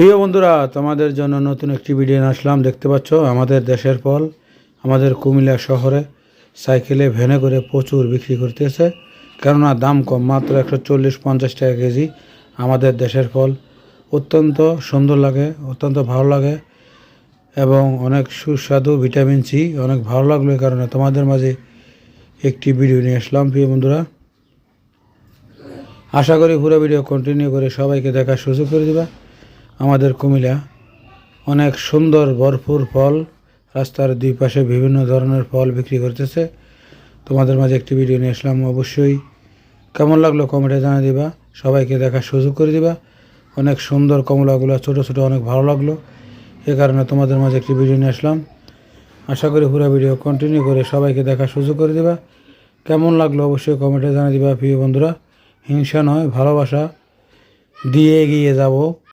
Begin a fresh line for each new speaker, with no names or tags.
প্রিয় বন্ধুরা, তোমাদের জন্য নতুন একটি ভিডিও নিয়ে আসলাম। দেখতে পাচ্ছ আমাদের দেশের ফল আমাদের কুমিল্লা শহরে সাইকেলে ভ্যানে করে প্রচুর বিক্রি করতেছে, কেননা দাম কম, মাত্র 140-50 টাকা কেজি। আমাদের দেশের ফল অত্যন্ত সুন্দর লাগে, অত্যন্ত ভালো লাগে এবং অনেক সুস্বাদু, ভিটামিন সি, অনেক ভালো লাগলো। এই কারণে তোমাদের মাঝে একটি ভিডিও নিয়ে আসলাম। প্রিয় বন্ধুরা, আশা করি পুরো ভিডিও কন্টিনিউ করে সবাইকে দেখার সুযোগ করে দিবা। আমাদের কুমিল্লা অনেক সুন্দর ভরপুর ফল, রাস্তার দুই পাশে বিভিন্ন ধরনের ফল বিক্রি করতেছে। তোমাদের মাঝে একটি ভিডিও নিয়ে আসলাম। অবশ্যই কেমন লাগলো কমেন্টে জানিয়ে দিবা, সবাইকে দেখার সুযোগ করে দিবা। অনেক সুন্দর কমলাগুলো, ছোটো ছোটো, অনেক ভালো লাগলো। এ কারণে তোমাদের মাঝে একটি ভিডিও নিয়ে আসলাম। আশা করি পুরো ভিডিও কন্টিনিউ করে সবাইকে দেখার সুযোগ করে দিবা। কেমন লাগলো অবশ্যই কমেন্টে জানিয়ে দিবা। প্রিয় বন্ধুরা, হিংসা নয়, ভালোবাসা দিয়ে এগিয়ে যাব।